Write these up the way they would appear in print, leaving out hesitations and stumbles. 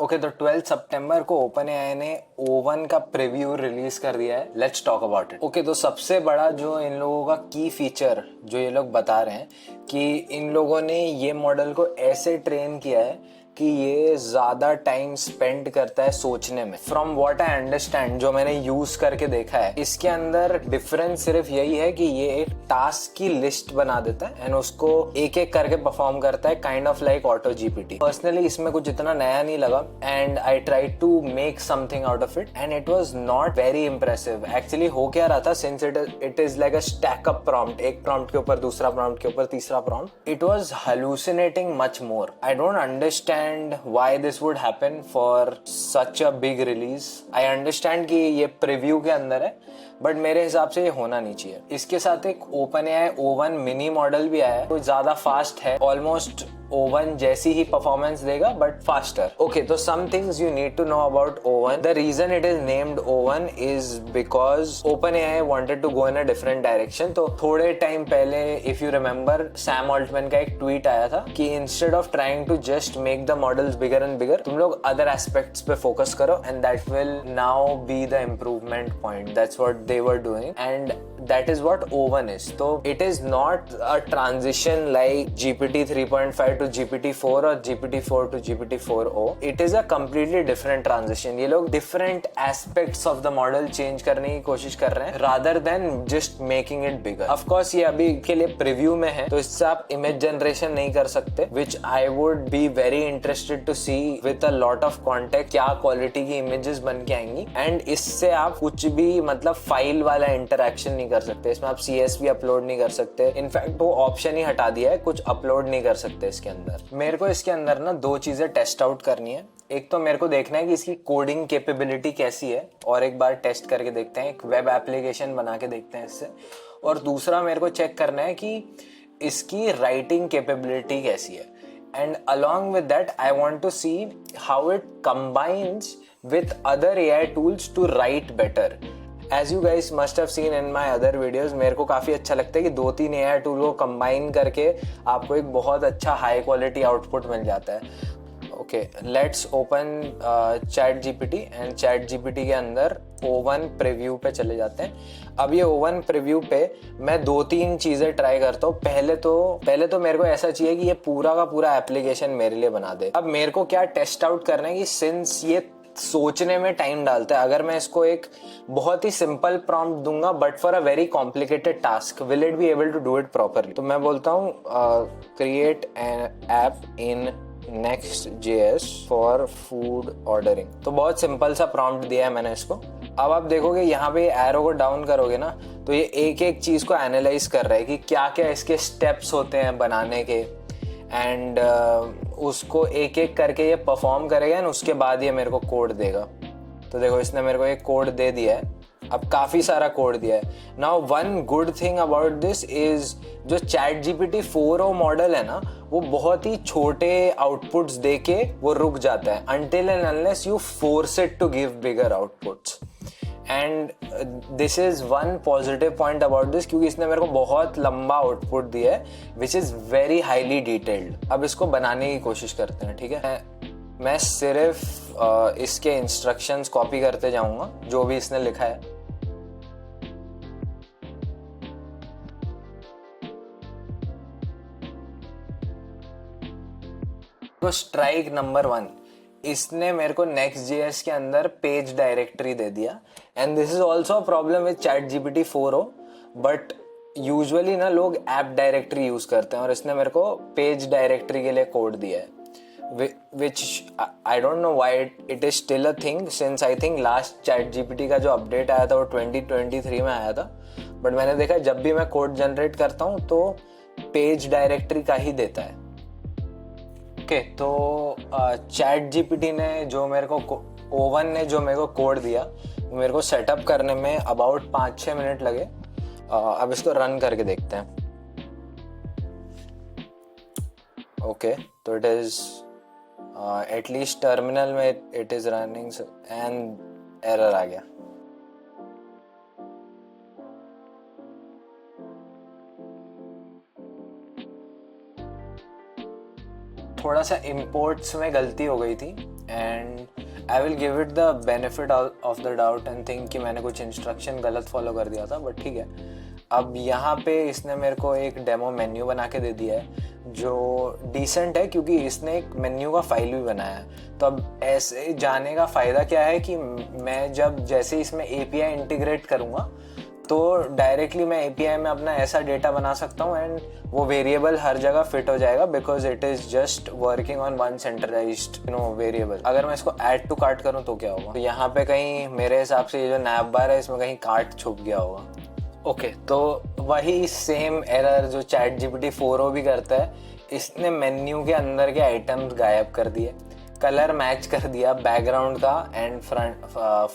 Okay, तो 12 सितंबर को OpenAI ने O1 का प्रीव्यू रिलीज कर दिया है। Let's talk about it. Okay, तो सबसे बड़ा जो इन लोगों का की फीचर जो ये लोग बता रहे हैं कि इन लोगों ने ये मॉडल को ऐसे ट्रेन किया है कि ये ज्यादा टाइम स्पेंड करता है सोचने में। फ्रॉम व्हाट आई अंडरस्टैंड, जो मैंने यूज करके देखा है, इसके अंदर डिफरेंस सिर्फ यही है कि ये एक टास्क की लिस्ट बना देता है एंड उसको एक एक करके परफॉर्म करता है, kind of like auto GPT. Personally इसमें कुछ इतना नया नहीं लगा and I try to make something out of it and it was not very impressive. Actually हो क्या रहा था, since it is like a stack up prompt, एक प्रॉम्प्ट के ऊपर दूसरा प्रॉम्प्ट के ऊपर तीसरा prompt, it was hallucinating much more. I don't understand why this would happen for such a big release. I understand कि ये प्रीव्यू के अंदर है, बट मेरे हिसाब से ये होना नहीं चाहिए। इसके साथ एक OpenAI O1 मिनी मॉडल भी आया है, तो ज्यादा फास्ट है, ऑलमोस्ट O1 जैसी ही परफॉर्मेंस देगा बट फास्टर। ओके, तो some things you need to know about O1. The reason it is named O1 is because OpenAI wanted to go in a different direction. तो थोड़े time पहले, if you remember, Sam Altman का एक tweet आया था कि instead of trying to just make the models bigger and bigger, तुम लोग अदर एस्पेक्ट्स पे फोकस करो and that will now be the improvement point. That's what they were doing and that is what O1 is. So it is not a transition like GPT 3.5 to GPT-4 or GPT-4 to GPT-4o. It is a completely different transition. ये लोग different aspects of the model change करने की कोशिश कर रहे हैं rather than just making it bigger. Of course ये अभी के लिए preview में है, तो इससे आप image generation नहीं कर सकते, which I would be very interested to see with a lot of context क्या quality की images बन के आएंगी। and इससे आप कुछ भी मतलब फाइल वाला इंटरैक्शन नहीं कर सकते, इसमें आप CSV अपलोड नहीं कर सकते। इनफैक्ट वो ऑप्शन ही हटा दिया है, कुछ अपलोड नहीं कर सकते इसके अंदर। मेरे को इसके अंदर ना दो चीजें टेस्ट आउट करनी है। एक तो मेरे को देखना है कि इसकी कोडिंग कैपेबिलिटी कैसी है, और एक बार टेस्ट करके देखते हैं, एक वेब एप्लीकेशन बना के देखते हैं इससे। और दूसरा मेरे को चेक करना है कि इसकी राइटिंग कैपेबिलिटी कैसी है। And along with that I want to see how it combines with other AI tools to write better. As you guys must have seen in my other videos, मेरे को काफ़ी अच्छा लगता है कि 2-3 AI टूल को कंबाइन करके आपको एक बहुत अच्छा हाई क्वालिटी आउटपुट मिल जाता है। Okay, let's open ChatGPT and ChatGPT के अंदर O1 प्रीव्यू पे चले जाते हैं। अब ये O1 प्रीव्यू पे मैं 2-3 चीज़ें ट्राई करता हूँ। पहले तो मेरे को ऐसा चाहिए कि ये पूरा का पूरा एप्लीकेशन मेरे लिए बना दे। अब मेरे को क्या टेस्ट आउट करना है कि सिंस ये सोचने में टाइम डालता है, अगर मैं इसको एक बहुत ही सिंपल प्रॉम्प्ट दूंगा but for a very complicated task, will it be able to do it properly. तो मैं बोलता हूँ create an app in Next.js for food ordering. तो बहुत सिंपल सा प्रॉम्प्ट दिया है मैंने इसको। अब आप देखोगे यहाँ पे एरो को डाउन करोगे ना, तो ये एक एक चीज को एनालाइज कर रहा है कि क्या क्या इसके स्टेप्स होते हैं बनाने के, एंड उसको एक एक करके ये परफॉर्म करेगा एंड उसके बाद ये मेरे को कोड देगा। तो देखो इसने मेरे को एक कोड दे दिया है, अब काफी सारा कोड दिया है। Now one good thing about this is जो ChatGPT 4o मॉडल है ना, वो बहुत ही छोटे आउटपुट्स देके वो रुक जाता है until and unless you force it to give bigger outputs. And this is one positive point about this, क्योंकि इसने मेरे को बहुत लंबा आउटपुट दिया है which is very highly detailed. अब इसको बनाने की कोशिश करते हैं, ठीक है। मैं सिर्फ इसके इंस्ट्रक्शंस कॉपी करते जाऊंगा जो भी इसने लिखा है। तो स्ट्राइक नंबर 1, इसने मेरे को Next.js के अंदर पेज डायरेक्टरी दे दिया। And this is also a problem with ChatGPT 4o, but usually ना लोग ऐप डायरेक्टरी यूज करते हैं, और इसने मेरे को पेज डायरेक्टरी के लिए कोड दिया है, which I don't know why it is still a thing, since I think last ChatGPT का जो अपडेट आया था वो 2023 में आया था। बट मैंने देखा जब भी मैं कोड जनरेट करता हूँ तो पेज डायरेक्टरी का ही देता है। ओके, तो ChatGPT ने जो मेरे को O1 ने जो मेरे को कोड दिया, मेरे को सेटअप करने में अबाउट 5-6 मिनट लगे। अब इसको रन करके देखते हैं। ओके, तो इट इज एटलीस्ट टर्मिनल में it is running and error आ गया। थोड़ा सा इंपोर्ट्स में गलती हो गई थी, and I will give it the benefit of the doubt and think कि मैंने कुछ इंस्ट्रक्शन गलत फॉलो कर दिया था, बट ठीक है। अब यहाँ पे इसने मेरे को एक डेमो मेन्यू बना के दे दिया है जो डिसेंट है, क्योंकि इसने एक मेन्यू का फाइल भी बनाया है। तो अब ऐसे जाने का फ़ायदा क्या है कि मैं जब जैसे इसमें API इंटीग्रेट करूँगा तो डायरेक्टली मैं API में अपना ऐसा डेटा बना सकता हूँ एंड वो वेरिएबल हर जगह फिट हो जाएगा, because it is just working on one centralised variable. अगर मैं इसको ऐड टू कार्ट करूँ तो क्या होगा, तो यहाँ पे कहीं मेरे हिसाब से ये जो नैप बार है इसमें कहीं कार्ट छुप गया होगा। ओके, तो वही सेम एरर जो ChatGPT 4o भी करता है, इसने मेन्यू के अंदर के आइटम्स गायब कर दिए, कलर मैच कर दिया बैकग्राउंड का एंड फ्रंट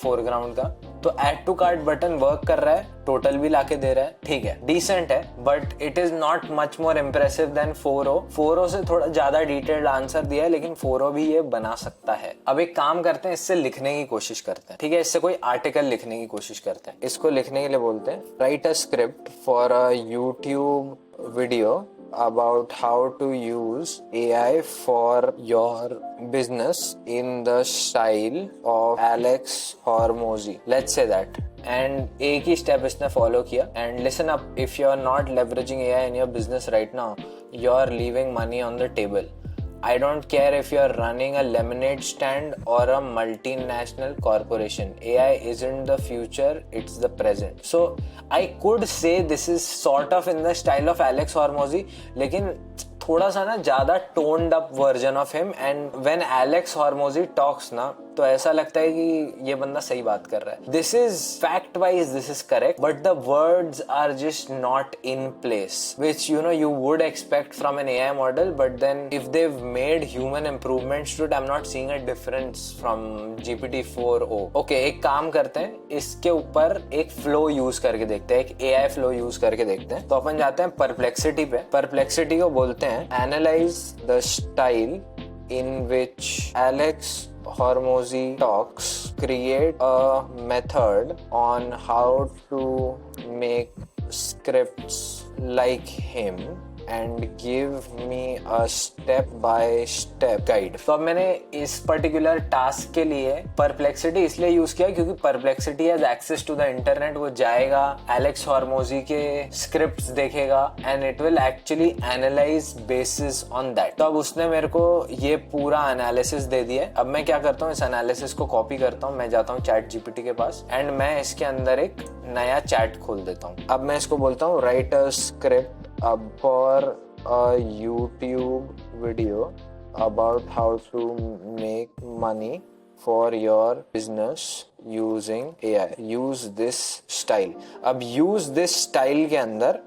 फोरग्राउंड का। तो add to cart button work कर रहा है, टोटल भी लाके दे रहा है, ठीक है, डिसेंट है, but it is not much more impressive than 4o। 4o से थोड़ा ज्यादा डिटेल्ड आंसर दिया है, लेकिन 4o भी ये बना सकता है। अब एक काम करते हैं, इससे लिखने की कोशिश करते हैं, ठीक है, इससे कोई आर्टिकल लिखने की कोशिश करते हैं। इसको लिखने के लिए बोलते हैं right a script for a YouTube video about how to use AI for your business in the style of Alex Hormozy. Let's say that. And एक ही स्टेप इसने फॉलो किया। And listen up, if you are not leveraging AI in your business right now, you are leaving money on the table. I don't care if you are running a lemonade stand or a multinational corporation. AI isn't the future, it's the present. So I could say this is sort of in the style of Alex Hormozy, लेकिन थोड़ा सा ना ज्यादा toned up version of him. And when Alex Hormozi talks ना, तो ऐसा लगता है कि ये बंदा सही बात कर रहा है। This is fact wise this is correct, but the words are just not in place, which you would expect from an AI model, but then if they've made human improvements to it, I'm not seeing a difference from GPT-4o. Okay, एक काम करते हैं, इसके ऊपर एक flow use करके देखते हैं, एक AI फ्लो यूज करके देखते हैं। तो अपन जाते हैं परप्लेक्सिटी पे। परप्लेक्सिटी को बोलते हैं analyse the style in which Alex Hormozy talks, create a method on how to make scripts like him and give me a step by step guide. तो अब मैंने इस पर्टिकुलर टास्क के लिए परप्लेक्सिटी इसलिए यूज किया क्योंकि Perplexity has access to the internet. वो जाएगा, एलेक्स हॉर्मोजी के स्क्रिप्ट्स देखेगा and it will actually analyse basis on that. तो अब उसने मेरे को ये पूरा एनालिसिस दे दिया है। अब मैं क्या करता हूँ, इस एनालिसिस को कॉपी करता हूँ, मैं जाता हूँ ChatGPT के पास एंड मैं इसके अंदर एक नया चैट खोल देता हूँ। अब मैं इसको बोलता हूँ right a script for a YouTube video about how to make money for your business using AI. Use this style. अब use this style के अंदर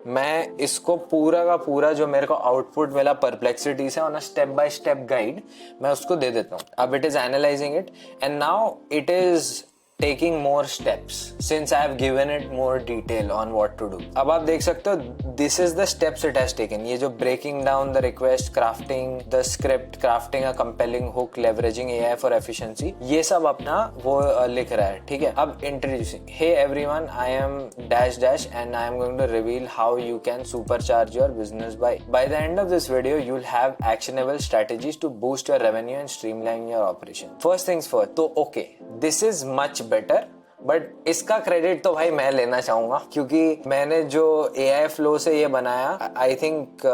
मैं इसको पूरा का पूरा जो मेरे को आउटपुट मिला परप्लेक्सिटी से on a step by step guide, मैं उसको दे देता हूँ। अब it is analysing it and now it is taking more steps since I have given it more detail on what to do. अब आप देख सकते हो this is the steps it has taken. ये जो breaking down the request, crafting the script, crafting a compelling hook, leveraging AI for efficiency, ये सब अपना वो लिख रहा है, ठीक है। अब introducing, hey everyone, I am dash dash and I am going to reveal how you can supercharge your business by the end of this video you'll have actionable strategies to boost your revenue and streamline your operation. First things first, तो okay, this is much better, but इसका credit तो भाई मैं लेना चाहूंगा क्योंकि मैंने जो AI फ्लो से ये बनाया आई थिंक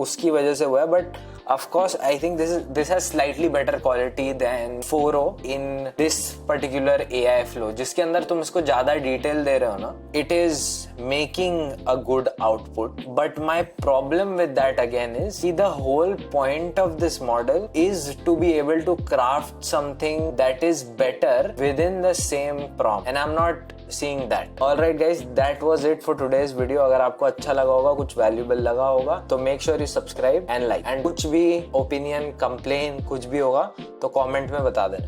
उसकी वजह से हुआ है। But of course I think this has slightly better quality than 4o in this particular AI flow, जिसके अंदर तुम इसको ज्यादा डिटेल दे रहे हो ना, it is making a good output. But my problem with that again is, see, the whole point of this model is to be able to craft something that is better within the same prompt, and I'm not seeing that. Alright guys, that was it for today's video. अगर आपको अच्छा लगा होगा, कुछ valuable लगा होगा, तो make sure you subscribe and like. And कुछ भी ओपिनियन, कंप्लेन, कुछ भी होगा तो कमेंट में बता देना।